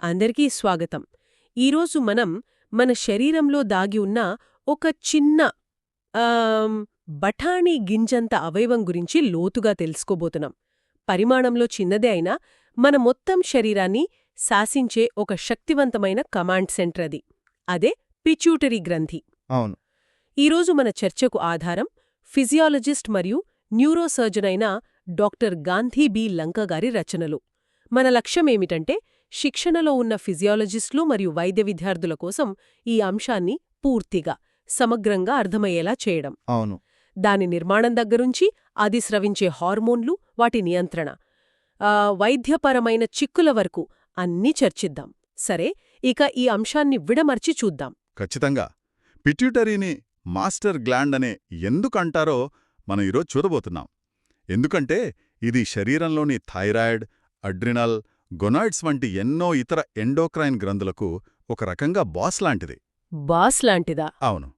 అందరికీ స్వాగతం. ఈరోజు మనం మన శరీరంలో దాగి ఉన్న ఒక చిన్న బఠానీ గింజంత అవయవం గురించి లోతుగా తెలుసుకోబోతున్నాం. పరిమాణంలో చిన్నదే అయినా మన మొత్తం శరీరాన్ని శాసించే ఒక శక్తివంతమైన కమాండ్ సెంటర్ అది. అదే పిట్యూటరీ గ్రంథి. అవును. ఈరోజు మన చర్చకు ఆధారం ఫిజియాలజిస్ట్ మరియు న్యూరోసర్జన్ అయిన డాక్టర్ గాంధీ బి లంక గారి రచనలు. మన లక్ష్యమేమిటంటే శిక్షణలో ఉన్న ఫిజియాలజిస్టులు మరియు వైద్య విద్యార్థుల కోసం ఈ అంశాన్ని పూర్తిగా, సమగ్రంగా అర్థమయ్యేలా చేయడం. అవును. దాని నిర్మాణం దగ్గరుంచి అది స్రవించే హార్మోన్లు, వాటి నియంత్రణ, వైద్యపరమైన చిక్కుల వరకు అన్నీ చర్చిద్దాం. సరే, ఇక ఈ అంశాన్ని విడమర్చి చూద్దాం. ఖచ్చితంగా. పిట్యూటరీని మాస్టర్ గ్లాండ్ అనే ఎందుకంటారో మనం ఈరోజు చూడబోతున్నాం. ఎందుకంటే ఇది శరీరంలోని థైరాయిడ్, అడ్రినల్, గొనాయిడ్స్ వంటి ఎన్నో ఇతర ఎండోక్రైన్ గ్రంథులకు ఒక రకంగా బాస్ లాంటిది. బాస్ లాంటిదా? అవును.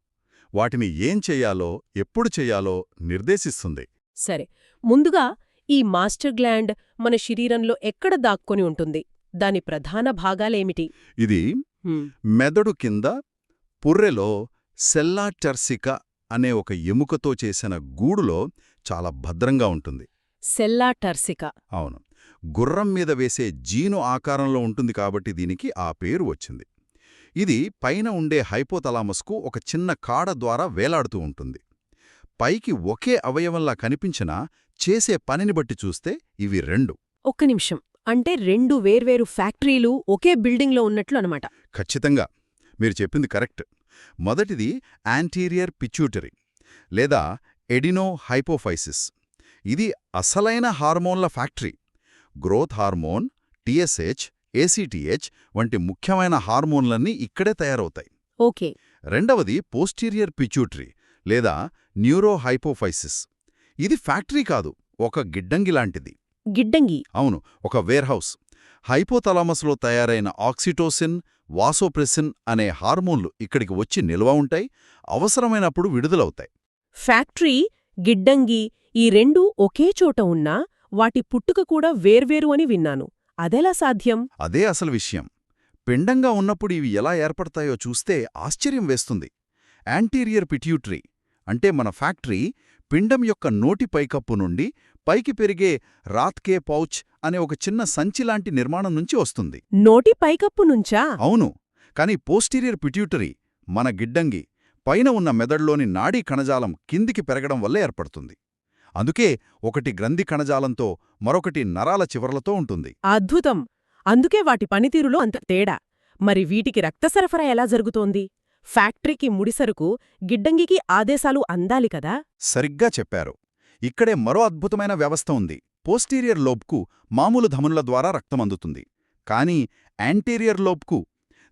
వాటిని ఏం చెయ్యాలో, ఎప్పుడు చెయ్యాలో నిర్దేశిస్తుంది. సరే, ముందుగా ఈ మాస్టర్ గ్లాండ్ మన శరీరంలో ఎక్కడ దాక్కొని ఉంటుంది? దాని ప్రధాన భాగాలేమిటి? ఇది మెదడు కింద పుర్రెలో సెల్లా టర్సికా అనే ఒక ఎముకతో చేసిన గూడులో చాలా భద్రంగా ఉంటుంది. సెల్లా టర్సికా. అవును. గుర్రం మీద వేసే జీను ఆకారంలో ఉంటుంది కాబట్టి దీనికి ఆ పేరు వచ్చింది. ఇది పైన ఉండే హైపోతలామస్కు ఒక చిన్న కాడ ద్వారా వేలాడుతూ ఉంటుంది. పైకి ఒకే అవయవంలా కనిపించినా చేసే పనిని బట్టి చూస్తే ఇవి రెండు. ఒక్క నిమిషం, అంటే రెండు వేర్వేరు ఫ్యాక్టరీలు ఒకే బిల్డింగ్లో ఉన్నట్లు అనమాట. ఖచ్చితంగా. మీరు చెప్పింది కరెక్ట్. మొదటిది యాంటీరియర్ పిట్యూటరీ లేదా ఎడినో హైపోఫైసిస్. ఇది అసలైన హార్మోన్ల factory. Growth hormone, TSH, ACTH వంటి ముఖ్యమైన హార్మోన్లన్నీ ఇక్కడే తయారవుతాయి. ఓకే. రెండవది పోస్టీరియర్ పిట్యూటరీ లేదా న్యూరోహైపోఫైసిస్. ఇది ఫ్యాక్టరీ కాదు, ఒక గిడ్డంగి లాంటిది. గిడ్డంగి? అవును, ఒక వేర్హౌస్. హైపోథలామస్లో తయారైన ఆక్సిటోసిన్, వాసోప్రెసిన్ అనే హార్మోన్లు ఇక్కడికి వచ్చి నిల్వ ఉంటాయి, అవసరమైనప్పుడు విడుదలవుతాయి. ఫ్యాక్టరీ, గిడ్డంగి ఈ రెండూ ఒకే చోట ఉన్నా వాటి పుట్టుక కూడా వేర్వేరు అని విన్నాను. అదెలా సాధ్యం? అదే అసలు విషయం. పిండంగా ఉన్నప్పుడు ఇవి ఎలా ఏర్పడతాయో చూస్తే ఆశ్చర్యం వేస్తుంది. యాంటీరియర్ పిట్యూటరీ అంటే మన ఫ్యాక్టరీ పిండం యొక్క నోటి పైకప్పు నుండి పైకి పెరిగే రాత్కే పౌచ్ అనే ఒక చిన్న సంచిలాంటి నిర్మాణం నుంచి వస్తుంది. నోటి పైకప్పు నుంచా? అవును. కాని పోస్టీరియర్ పిట్యూటరీ, మన గిడ్డంగి, పైన ఉన్న మెదడులోని నాడీ కణజాలం కిందికి పెరగడం వల్ల ఏర్పడుతుంది. అందుకే ఒకటి గ్రంథి కణజాలంతో మరొకటి నరాల చివర్లతో ఉంటుంది. అద్భుతం! అందుకే వాటి పనితీరులో అంత తేడా. మరి వీటికి రక్త సరఫరా ఎలా జరుగుతోంది? ఫ్యాక్టరీకి ముడిసరుకు, గిడ్డంగికి ఆదేశాలు అందాలి కదా? సరిగ్గా చెప్పారు. ఇక్కడే మరో అద్భుతమైన వ్యవస్థ ఉంది. పోస్టీరియర్ లోబ్కు మామూలు ధమనుల ద్వారా రక్తం అందుతుంది. కానీ యాంటీరియర్ లోబ్కు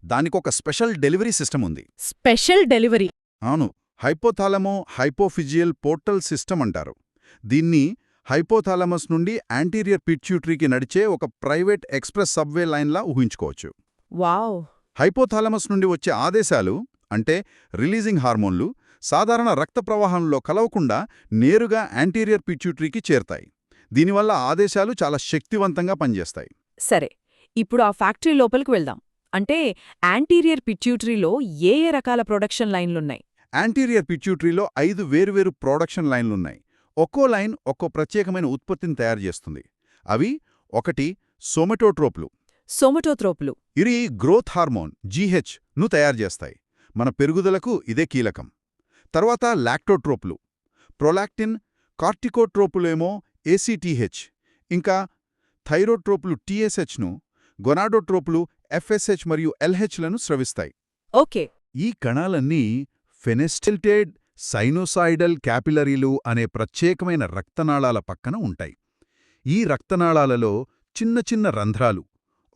దానికొక స్పెషల్ డెలివరీ సిస్టమ్ ఉంది. Special delivery? అవును. హైపోథాలమో హైపోఫిజియల్ పోర్టల్ సిస్టమ్ అంటారు. దీన్ని హైపోథాలమస్ నుండి యాంటీరియర్ పిట్యూటరీకి నడిచే ఒక ప్రైవేట్ ఎక్స్ప్రెస్ సబ్వే లైన్లా ఊహించుకోవచ్చు. వావ్! హైపోథాలమస్ నుండి వచ్చే ఆదేశాలు, అంటే రిలీజింగ్ హార్మోన్లు, సాధారణ రక్త ప్రవాహంలో కలవకుండా నేరుగా యాంటీరియర్ పిట్యూటరీకి చేరతాయి. దీనివల్ల ఆదేశాలు చాలా శక్తివంతంగా పనిచేస్తాయి. సరే, ఇప్పుడు ఆ ఫ్యాక్టరీ లోపలికి వెళ్దాం. అంటే యాంటీరియర్ పిట్యూటరీలో ఏ ఏ రకాల ప్రొడక్షన్ లైన్లున్నాయి? యాంటీరియర్ పిట్యూటరీలో 5 వేరువేరు ప్రొడక్షన్ లైన్లున్నాయి. ఒక్కో లైన్ ఒక్కో ప్రత్యేకమైన ఉత్పత్తిని తయారు చేస్తుంది. అవి: 1 సోమటోట్రోప్లు. సోమటోట్రోప్లు ఇవి గ్రోత్ హార్మోన్ జీహెచ్ ను తయారు చేస్తాయి. మన పెరుగుదలకు ఇదే కీలకం. తర్వాత లాక్టోట్రోప్లు, ప్రొలాక్టిన్, కార్టికోట్రోపులేమో ఏసీటీహెచ్, ఇంకా థైరోట్రోప్లు టీఎస్హెచ్ను, గొనాడోట్రోప్లు ఎఫ్ఎస్హెచ్ మరియు ఎల్హెచ్లను స్రవిస్తాయి. ఓకే. ఈ కణాలన్నీ ఫెనెస్టిల్టేడ్ సైనోసాయిడల్ క్యాపిలరీలు అనే ప్రత్యేకమైన రక్తనాళాల పక్కన ఉంటాయి. ఈ రక్తనాళాలలో చిన్న చిన్న రంధ్రాలు,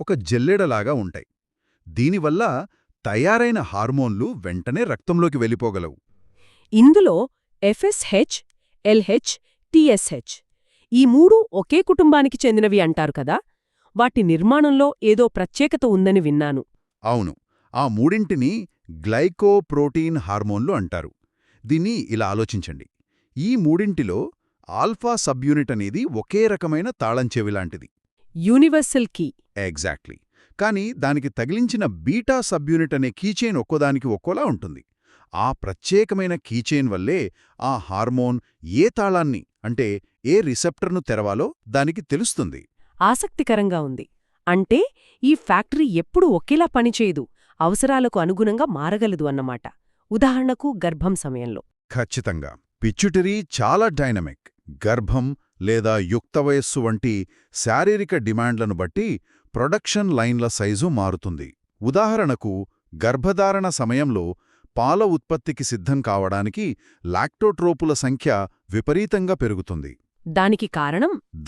ఒక జల్లెడలాగా ఉంటాయి. దీనివల్ల తయారైన హార్మోన్లు వెంటనే రక్తంలోకి వెళ్ళిపోగలవు. ఇందులో ఎఫ్ఎస్హెచ్, ఎల్హెచ్, టీఎస్హెచ్ ఈ మూడు ఒకే కుటుంబానికి చెందినవి అంటారు కదా? వాటి నిర్మాణంలో ఏదో ప్రత్యేకత ఉందని విన్నాను. అవును. ఆ మూడింటిని గ్లైకోప్రోటీన్ హార్మోన్లు అంటారు. దీన్ని ఇలా ఆలోచించండి. ఈ మూడింటిలో ఆల్ఫా సబ్యూనిట్ అనేది ఒకే రకమైన తాళంచెవిలాంటిది. Universal key. ఎగ్జాక్ట్లీ. కానీ దానికి తగిలించిన బీటా సబ్యూనిట్ అనే కీచైన్ ఒక్కోదానికి ఒక్కోలా ఉంటుంది. ఆ ప్రత్యేకమైన కీచైన్ వల్లే ఆ హార్మోన్ ఏ తాళాన్ని అంటే ఏ రిసెప్టర్ను తెరవాలో దానికి తెలుస్తుంది. ఆసక్తికరంగా ఉంది. అంటే ఈ ఫ్యాక్టరీ ఎప్పుడూ ఒకేలా పనిచేయదు, అవసరాలకు అనుగుణంగా మారగలదు అన్నమాట. ఉదాహరణకు గర్భం సమయంలో. ఖచ్చితంగా. పిచ్యుటరీ చాలా డైనమిక్. గర్భం లేదా యుక్త వయస్సు వంటి శారీరక డిమాండ్లను బట్టి ప్రొడక్షన్ లైన్ల సైజు మారుతుంది. ఉదాహరణకు గర్భధారణ సమయంలో పాల ఉత్పత్తికి సిద్ధం కావడానికి లాక్టోట్రోపుల సంఖ్య విపరీతంగా పెరుగుతుంది.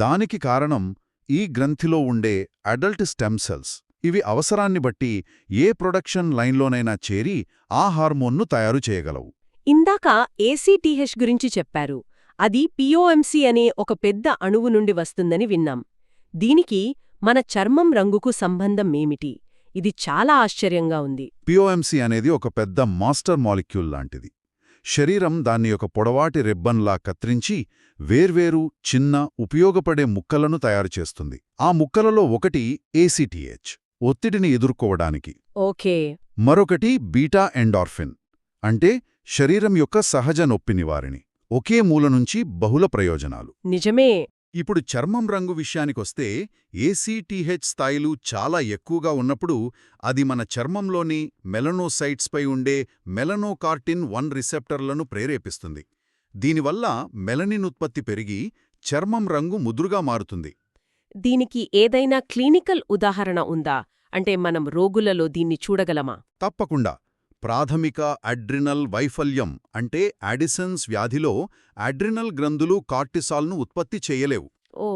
దానికి కారణం ఈ గ్రంథిలో ఉండే అడల్ట్ స్టెమ్ సెల్స్. ఇవి అవసరాన్ని బట్టి ఏ ప్రొడక్షన్ లైన్లోనైనా చేరి ఆ హార్మోన్ను తయారు చేయగలవు. ఇందాక ఏసీటీహెచ్ గురించి చెప్పారు. అది పిఓఎంసి అనే ఒక పెద్ద అణువు నుండి వస్తుందని విన్నాం. దీనికి మన చర్మం రంగుకు సంబంధం ఏమిటి? ఇది చాలా ఆశ్చర్యంగా ఉంది. పిఓఎంసి అనేది ఒక పెద్ద మాస్టర్ మాలిక్యూల్ లాంటిది. శరీరం దాన్ని ఒక పొడవాటి రిబ్బన్లా కత్రించి వేర్వేరు చిన్న ఉపయోగపడే ముక్కలను తయారుచేస్తుంది. ఆ ముక్కలలో ఒకటి ఏసీటీహెచ్, ఒత్తిడిని ఎదుర్కోవడానికి. ఓకే. మరొకటి బీటా ఎండార్ఫిన్, అంటే శరీరం యొక్క సహజ నొప్పి నివారిణి. ఒకే మూల నుంచి బహుళ ప్రయోజనాలు. నిజమే. ఇప్పుడు చర్మం రంగు విషయానికొస్తే ఏసీటీహెచ్ స్థాయిలు చాలా ఎక్కువగా ఉన్నప్పుడు అది మన చర్మంలోని మెలనోసైట్స్పై ఉండే మెలనోకార్టిన్ 1 రిసెప్టర్లను ప్రేరేపిస్తుంది. దీనివల్ల మెలనిన్ ఉత్పత్తి పెరిగి చర్మం రంగు ముదురుగా మారుతుంది. దీనికి ఏదైనా క్లినికల్ ఉదాహరణ ఉందా? అంటే మనం రోగులలో దీన్ని చూడగలమా? తప్పకుండా. ప్రాథమిక అడ్రినల్ వైఫల్యం అంటే యాడిసన్స్ వ్యాధిలో అడ్రినల్ గ్రంథులు కార్టిసాల్ను ఉత్పత్తి చేయలేవు. ఓ.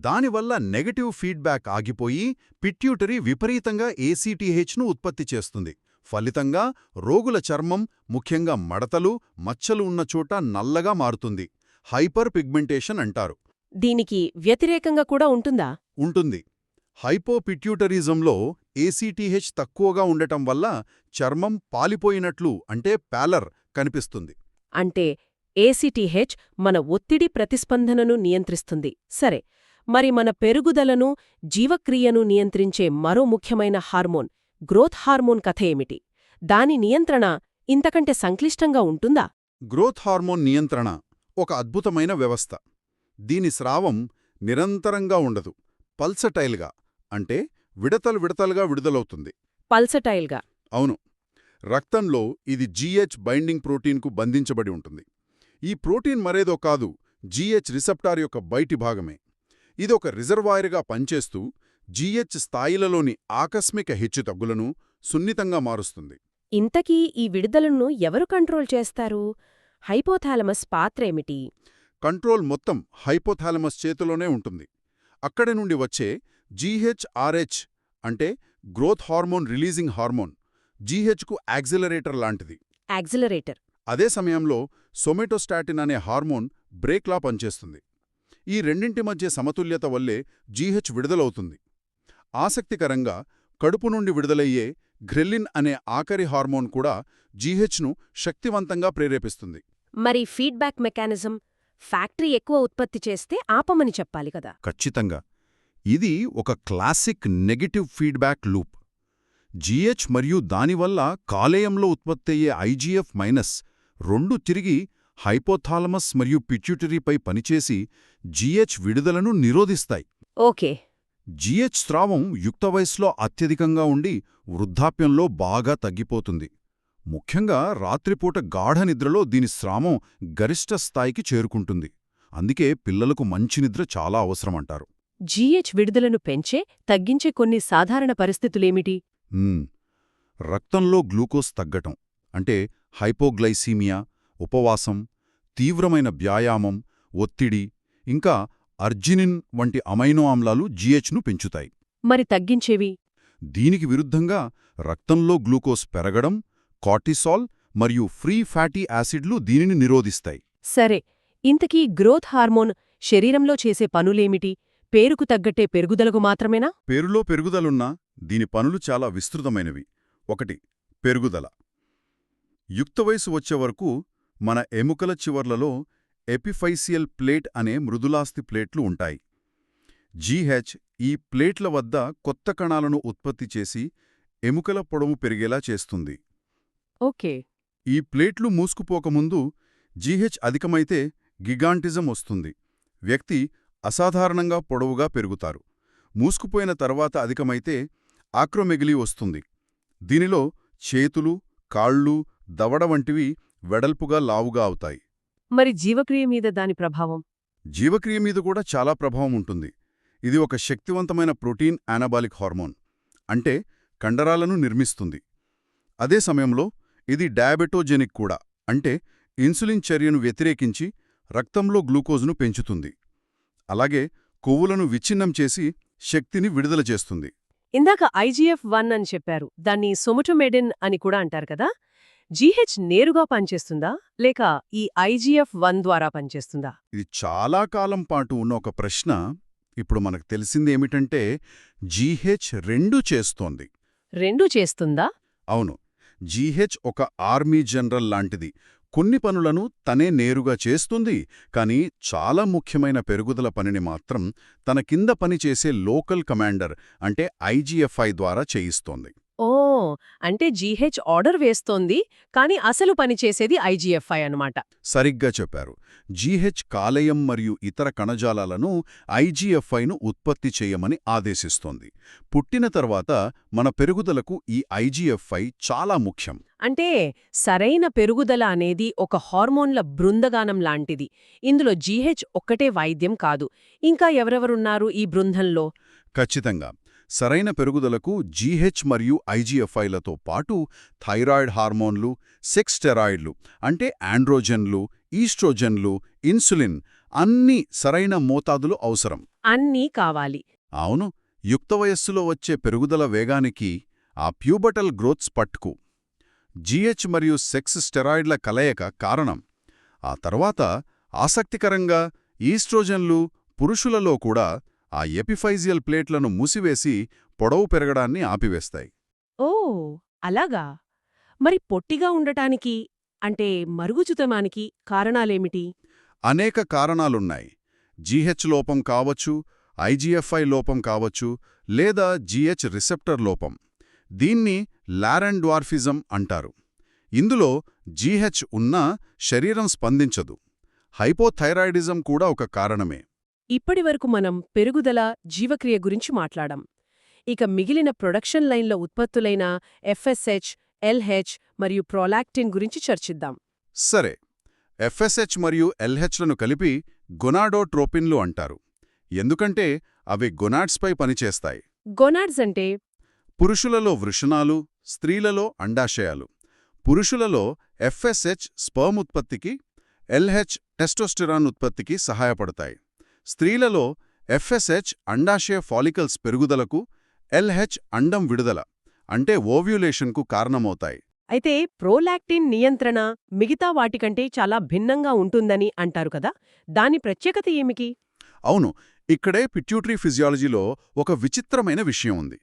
దానివల్ల నెగటివ్ ఫీడ్బ్యాక్ ఆగిపోయి పిట్యూటరీ విపరీతంగా ఏసీటీహెచ్ను ఉత్పత్తి చేస్తుంది. ఫలితంగా రోగుల చర్మం, ముఖ్యంగా మడతలు, మచ్చలు ఉన్న చోట నల్లగా మారుతుంది. హైపర్ పిగ్మెంటేషన్ అంటారు. దీనికి వ్యతిరేకంగా కూడా ఉంటుందా? ఉంటుంది. హైపోపిట్యూటరిజంలో ఏసీటీహెచ్ తక్కువగా ఉండటం వల్ల చర్మం పాలిపోయినట్లు అంటే ప్యాలర్ కనిపిస్తుంది. అంటే ఏసీటీహెచ్ మన ఒత్తిడి ప్రతిస్పందనను నియంత్రిస్తుంది. సరే, మరి మన పెరుగుదలను, జీవక్రియను నియంత్రించే మరో ముఖ్యమైన హార్మోన్, గ్రోత్ హార్మోన్ కథ ఏమిటి? దాని నియంత్రణ ఇంతకంటే సంక్లిష్టంగా ఉంటుందా? గ్రోత్ హార్మోన్ నియంత్రణ ఒక అద్భుతమైన వ్యవస్థ. దీని స్రావం నిరంతరంగా ఉండదు, పల్సటైల్గా అంటే విడతలుగా విడుదలవుతుంది. పల్సటైల్గా? అవును. రక్తంలో ఇది జీహెచ్ బైండింగ్ ప్రోటీన్కు బంధించబడి ఉంటుంది. ఈ ప్రోటీన్ మరేదో కాదు, జీహెచ్ రిసెప్టార్ యొక్క బయటి భాగమే. ఇది ఒక రిజర్వాయర్గా పనిచేస్తూ జీహెచ్ స్థాయిలలోని ఆకస్మిక హెచ్చుతగ్గులను సున్నితంగా మారుస్తుంది. ఇంతకీ ఈ విడుదలను ఎవరు కంట్రోల్ చేస్తారు? హైపోథాలమస్ పాత్రేమిటి? కంట్రోల్ మొత్తం హైపోథాలమస్ చేతిలోనే ఉంటుంది. అక్కడి నుండి వచ్చే జీహెచ్ఆర్హెచ్ అంటే గ్రోత్ హార్మోన్ రిలీజింగ్ హార్మోన్ జీహెచ్కు యాక్సిలరేటర్ లాంటిది. యాక్సిలరేటర్. అదే సమయంలో సొమెటోస్టాటిన్ అనే హార్మోన్ బ్రేక్లా పనిచేస్తుంది. ఈ రెండింటి మధ్య సమతుల్యత వల్లే జీహెచ్ విడుదలవుతుంది. ఆసక్తికరంగా కడుపు నుండి విడుదలయ్యే గ్రెల్లిన్ అనే ఆఖరి హార్మోన్ కూడా జీహెచ్ను శక్తివంతంగా ప్రేరేపిస్తుంది. మరి ఫీడ్బ్యాక్ మెకానిజం? ఫ్యాక్టరీ ఎక్కువ ఉత్పత్తి చేస్తే ఆపమని చెప్పాలి కదా? ఖచ్చితంగా. ఇది ఒక classic negative feedback loop. GH మరియు దానివల్ల కాలేయంలో ఉత్పత్తయ్యే ఐజీఎఫ్ మైనస్ రెండు తిరిగి హైపోథాలమస్ మరియు పిట్యూటరీపై పనిచేసి జీహెచ్ విడుదలను నిరోధిస్తాయి. ఓకే. జీహెచ్ స్రావం యుక్త వయస్సులో అత్యధికంగా ఉండి వృద్ధాప్యంలో బాగా తగ్గిపోతుంది. ముఖ్యంగా రాత్రిపూట గాఢ నిద్రలో దీని స్రావం గరిష్ట స్థాయికి చేరుకుంటుంది. అందుకే పిల్లలకు మంచి నిద్ర చాలా అవసరమంటారు. జీహెచ్ విడుదలను పెంచే, తగ్గించే కొన్ని సాధారణ పరిస్థితులేమిటి? రక్తంలో గ్లూకోజ్ తగ్గటం అంటే హైపోగ్లైసీమియా, ఉపవాసం, తీవ్రమైన వ్యాయామం, ఒత్తిడి, ఇంకా అర్జినిన్ వంటి అమైనో ఆమ్లాలు జీహెచ్ను పెంచుతాయి. మరి తగ్గించేవి? దీనికి విరుద్ధంగా రక్తంలో గ్లూకోజ్ పెరగడం, కార్టిసాల్ మరియు ఫ్రీ ఫ్యాటీ యాసిడ్లు దీనిని నిరోధిస్తాయి. సరే, ఇంతకీ గ్రోత్ హార్మోన్ శరీరంలో చేసే పనులేమిటి? పేరుకు తగ్గట్టే పెరుగుదలకు మాత్రమేనా? పేరులో పెరుగుదలున్నా దీని పనులు చాలా విస్తృతమైనవి. 1. పెరుగుదల. యుక్తవయసు వచ్చేవరకు మన ఎముకల చివర్లలో ఎపిఫైసియల్ ప్లేట్ అనే మృదులాస్థి ప్లేట్లు ఉంటాయి. జీహెచ్ ఈ ప్లేట్ల వద్ద కొత్త కణాలను ఉత్పత్తి చేసి ఎముకల పొడవు పెరిగేలా చేస్తుంది. ఓకే. ఈ ప్లేట్లు మూసుకుపోకముందు జీహెచ్ అధికమైతే గిగాంటిజం వస్తుంది. వ్యక్తి అసాధారణంగా పొడవుగా పెరుగుతారు. మూసుకుపోయిన తర్వాత అధికమైతే ఆక్రోమెగిలీ వస్తుంది. దీనిలో చేతులు, కాళ్ళు, దవడ వంటివి వెడల్పుగా లావుగా అవుతాయి. మరి జీవక్రియ మీద దాని ప్రభావం? జీవక్రియ మీద కూడా చాలా ప్రభావం ఉంటుంది. ఇది ఒక శక్తివంతమైన ప్రోటీన్ యానబాలిక్ హార్మోన్, అంటే కండరాలను నిర్మిస్తుంది. అదే సమయంలో ఇది డయాబెటోజెనిక్ కూడా, అంటే ఇన్సులిన్ చర్యను వ్యతిరేకించి రక్తంలో గ్లూకోజ్ను పెంచుతుంది. అలాగే కొవ్వులను విచ్ఛిన్నం చేసి శక్తిని విడుదల చేస్తుంది. ఇందాక IGF-1 అని చెప్పారు. దాన్ని సొమటోమెడిన్ అని కూడా అంటారు కదా. జీహెచ్ నేరుగా పనిచేస్తుందా లేక ఈ IGF-1 ద్వారా పనిచేస్తుందా? ఇది చాలా కాలం పాటు ఉన్న ఒక ప్రశ్న. ఇప్పుడు మనకు తెలిసిందేమిటంటే జీహెచ్ రెండూ చేస్తోంది. రెండూ చేస్తుందా? అవును. జీహెచ్ ఒక ఆర్మీ జనరల్ లాంటిది. కొన్ని పనులను తనే నేరుగా చేస్తుంది, కానీ చాలా ముఖ్యమైన పెరుగుదల పనిని మాత్రం తన కింద పనిచేసే లోకల్ కమాండర్ అంటే IGF-I ద్వారా చేయిస్తోంది. ఓ, అంటే జీహెచ్ ఆర్డర్ వేస్తోంది, కానీ అసలు పనిచేసేది IGF-I అన్నమాట. సరిగ్గా చెప్పారు. జీహెచ్ కాలేయం మరియు ఇతర కణజాలాలను IGF-Iను ఉత్పత్తి చేయమని ఆదేశిస్తోంది. పుట్టిన తర్వాత మన పెరుగుదలకు ఈ IGF-I చాలా ముఖ్యం. అంటే సరైన పెరుగుదల అనేది ఒక హార్మోన్ల బృందగానం లాంటిది. ఇందులో జీహెచ్ ఒక్కటే వైద్యం కాదు. ఇంకా ఎవరెవరున్నారు ఈ బృందంలో? ఖచ్చితంగా. సరైన పెరుగుదలకు జీహెచ్ మరియు IGF-Iలతో పాటు థైరాయిడ్ హార్మోన్లు, సెక్స్ స్టెరాయిడ్లు అంటే ఆండ్రోజెన్లు, ఈస్ట్రోజెన్లు, ఇన్సులిన్ అన్నీ సరైన మోతాదులు అవసరం. అన్నీ కావాలి. అవును. యుక్త వయస్సులో వచ్చే పెరుగుదల వేగానికి, ఆ ప్యూబటల్ గ్రోత్ స్పట్కు జీహెచ్ మరియు సెక్స్ స్టెరాయిడ్ల కలయిక కారణం. ఆ తర్వాత ఆసక్తికరంగా ఈస్ట్రోజెన్లు పురుషులలో కూడా ఆ ఎపిఫైజియల్ ప్లేట్లను మూసివేసి పొడవు పెరగడాన్ని ఆపివేస్తాయి. ఓ, అలాగా. మరి పొట్టిగా ఉండటానికి అంటే మరుగుజ్జుతనానికి కారణాలేమిటి? అనేక కారణాలున్నాయి. జీహెచ్ లోపం కావచ్చు, IGF-I లోపం కావచ్చు, లేదా జీహెచ్ రిసెప్టర్ లోపం. దీన్ని లారెన్ డ్వార్ఫిజం అంటారు. ఇందులో జీహెచ్ ఉన్నా శరీరం స్పందించదు. హైపోథైరాయిడిజం కూడా ఒక కారణమే. ఇప్పటివరకు మనం పెరుగుదల, జీవక్రియ గురించి మాట్లాడాం. ఇక మిగిలిన ప్రొడక్షన్ లైన్ల ఉత్పత్తులైన FSH, LH మరియు ప్రోలాక్టిన్ గురించి చర్చిద్దాం. సరే. FSH మరియు LHలను కలిపి గొనాడోట్రోపిన్లు అంటారు. ఎందుకంటే అవి గొనాడ్స్పై పనిచేస్తాయి. గొనాడ్స్ అంటే? పురుషులలో వృషణాలు, స్త్రీలలో అండాశయాలు. పురుషులలో FSH స్పర్మ్ ఉత్పత్తికి, LH టెస్టోస్టెరాన్ ఉత్పత్తికి సహాయపడతాయి. స్త్రీలలో FSH అండాశయ ఫాలికల్స్ పెరుగుదలకు, LH అండం విడుదల అంటే ఓవ్యులేషన్కు కారణమవుతాయి. అయితే ప్రోలాక్టిన్ నియంత్రణ మిగతా వాటికంటే చాలా భిన్నంగా ఉంటుందని అంటారు కదా, దాని ప్రత్యేకత ఏమిటి? అవును. ఇక్కడే పిట్యూటరీ ఫిజియాలజీలో ఒక విచిత్రమైన విషయం ఉంది.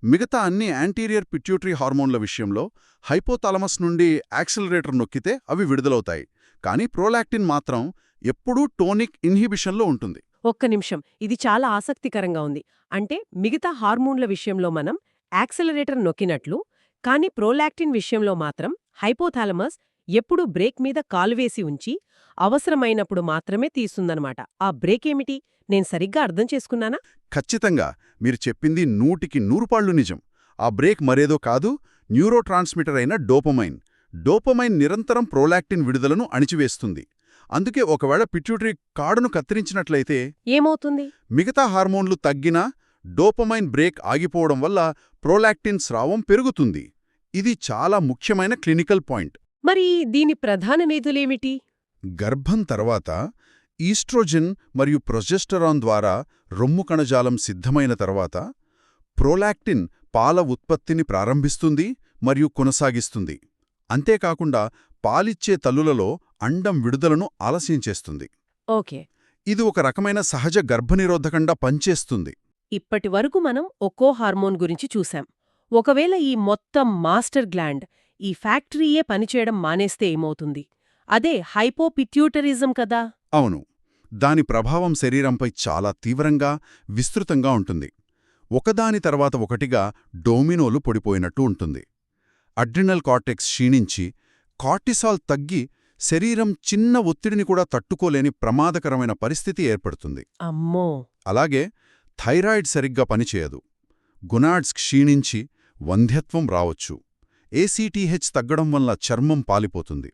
మిగతా అన్ని యాంటీరియర్ పిట్యూటరీ హార్మోన్ల విషయంలో హైపోథాలమస్ నుండి యాక్సిలరేటర్ నొక్కితే అవి విడుదలవుతాయి. కానీ ప్రోలాక్టిన్ మాత్రం ఎప్పుడూ టోనిక్ ఇన్హిబిషన్లో ఉంటుంది. ఒక్క నిమిషం, ఇది చాలా ఆసక్తికరంగా ఉంది. అంటే మిగతా హార్మోన్ల విషయంలో మనం యాక్సిలరేటర్ నొక్కినట్లు, కానీ ప్రోలాక్టిన్ విషయంలో మాత్రం హైపోథాలమస్ ఎప్పుడూ బ్రేక్ మీద కాలువేసి ఉంచి అవసరమైనప్పుడు మాత్రమే తీస్తుందన్నమాట. ఆ బ్రేక్ ఏమిటి? నేను సరిగ్గా అర్థం చేసుకున్నానా? ఖచ్చితంగా. మీరు చెప్పింది 100% నిజం. ఆ బ్రేక్ మరేదో కాదు, న్యూరో ట్రాన్స్మిటర్ అయిన డోపమైన్. డోపమైన్ నిరంతరం ప్రోలాక్టిన్ విడుదలను అణిచివేస్తుంది. అందుకే ఒకవేళ పిట్యూటరీ కాడును కత్తిరించినట్లయితే ఏమవుతుంది? మిగతా హార్మోన్లు తగ్గినా డోపమైన్ బ్రేక్ ఆగిపోవడం వల్ల ప్రోలాక్టిన్ స్రావం పెరుగుతుంది. ఇది చాలా ముఖ్యమైన క్లినికల్ పాయింట్. మరి దీని ప్రధాన నిధులేమిటి? గర్భం తర్వాత ఈస్ట్రోజెన్ మరియు ప్రొజెస్టరాన్ ద్వారా రొమ్ము కణజాలం సిద్ధమైన తర్వాత ప్రోలాక్టిన్ పాల ఉత్పత్తిని ప్రారంభిస్తుంది మరియు కొనసాగిస్తుంది. అంతేకాకుండా పాలిచ్చే తల్లులలో అండం విడుదలను ఆలస్యం చేస్తుంది. ఓకే. ఇది ఒక రకమైన సహజ గర్భనిరోధకంగా పనిచేస్తుంది. ఇప్పటివరకు మనం ఒక్కో హార్మోన్ గురించి చూశాం. ఒకవేళ ఈ మొత్తం మాస్టర్ గ్లాండ్, ఈ ఫ్యాక్టరీయే పనిచేయడం మానేస్తే ఏమవుతుంది? అదే హైపోపిట్యూటరిజం కదా? అవును. దాని ప్రభావం శరీరంపై చాలా తీవ్రంగా, విస్తృతంగా ఉంటుంది. ఒకదాని తర్వాత ఒకటిగా డోమినోలు పడిపోయినట్టు ఉంటుంది. అడ్రినల్ కార్టెక్స్ క్షీణించి, కార్టిసాల్ తగ్గి శరీరం చిన్న ఒత్తిడిని కూడా తట్టుకోలేని ప్రమాదకరమైన పరిస్థితి ఏర్పడుతుంది. అమ్మో! అలాగే థైరాయిడ్ సరిగ్గా పనిచేయదు. గునాడ్స్ క్షీణించి వంధ్యత్వం రావచ్చు. ఏసీటీహెచ్ తగ్గడం వల్ల చర్మం పాలిపోతుంది.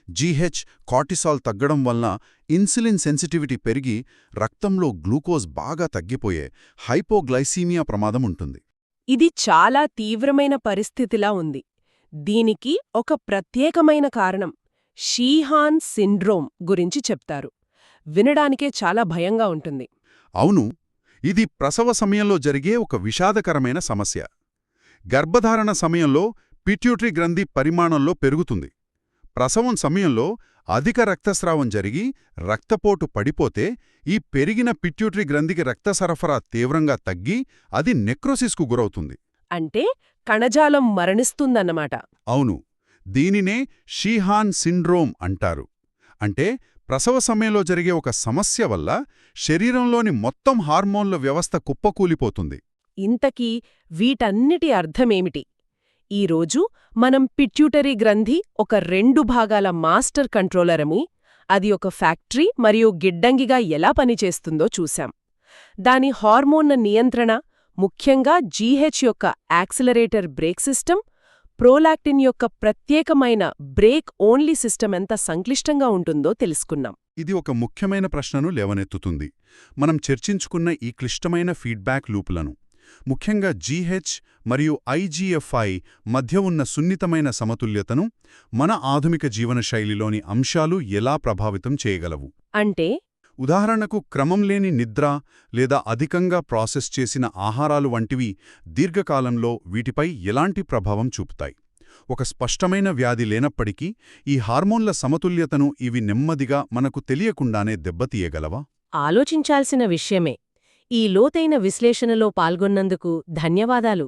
జీహెచ్, కార్టిసాల్ తగ్గడం వలన ఇన్సులిన్ సెన్సిటివిటీ పెరిగి రక్తంలో గ్లూకోజ్ బాగా తగ్గిపోయే హైపోగ్లైసీమియా ప్రమాదం ఉంటుంది. ఇది చాలా తీవ్రమైన పరిస్థితిలా ఉంది. దీనికి ఒక ప్రత్యేకమైన కారణం షీహాన్ సిండ్రోమ్ గురించి చెప్తారు. వినడానికే చాలా భయంగా ఉంటుంది. అవును, ఇది ప్రసవ సమయంలో జరిగే ఒక విషాదకరమైన సమస్య. గర్భధారణ సమయంలో పిట్యూటరీ గ్రంథి పరిమాణంలో పెరుగుతుంది. ప్రసవం సమయంలో అధిక రక్తస్రావం జరిగి రక్తపోటు పడిపోతే ఈ పెరిగిన పిట్యూటరీ గ్రంథికి రక్త సరఫరా తీవ్రంగా తగ్గి అది నెక్రోసిస్కు గురవుతుంది. అంటే కణజాలం మరణిస్తుందన్నమాట. అవును, దీనినే షీహాన్ సిండ్రోమ్ అంటారు. అంటే ప్రసవ సమయంలో జరిగే ఒక సమస్య వల్ల శరీరంలోని మొత్తం హార్మోన్ల వ్యవస్థ కుప్పకూలిపోతుంది. ఇంతకీ వీటన్నిటి అర్థమేమిటి? ఈరోజు మనం పిట్యూటరీ గ్రంథి ఒక 2 భాగాల మాస్టర్ కంట్రోలరమి, అది ఒక ఫ్యాక్టరీ మరియు గిడ్డంగిగా ఎలా పనిచేస్తుందో చూశాం. దాని హార్మోన్ల నియంత్రణ, ముఖ్యంగా జీహెచ్ యొక్క యాక్సిలరేటర్ బ్రేక్ సిస్టమ్, ప్రోలాక్టిన్ యొక్క ప్రత్యేకమైన బ్రేక్ ఓన్లీ సిస్టమ్ ఎంత సంక్లిష్టంగా ఉంటుందో తెలుసుకున్నాం. ఇది ఒక ముఖ్యమైన ప్రశ్నను లేవనెత్తుతుంది. మనం చర్చించుకున్న ఈ క్లిష్టమైన ఫీడ్బ్యాక్ లూపులను, ముఖ్యంగా జీహెచ్ మరియు ఐజీఎఫ్ఐ మధ్య ఉన్న సున్నితమైన సమతుల్యతను మన ఆధునిక జీవనశైలిలోని అంశాలు ఎలా ప్రభావితం చేయగలవు? అంటే ఉదాహరణకు క్రమం లేని నిద్ర లేదా అధికంగా ప్రాసెస్ చేసిన ఆహారాలు వంటివి దీర్ఘకాలంలో వీటిపై ఎలాంటి ప్రభావం చూపుతాయి? ఒక స్పష్టమైన వ్యాధి లేనప్పటికీ ఈ హార్మోన్ల సమతుల్యతను ఇవి నెమ్మదిగా మనకు తెలియకుండానే దెబ్బతీయగలవా? ఆలోచించాల్సిన విషయమే. ఈ లోతైన విశ్లేషణలో పాల్గొన్నందుకు ధన్యవాదాలు.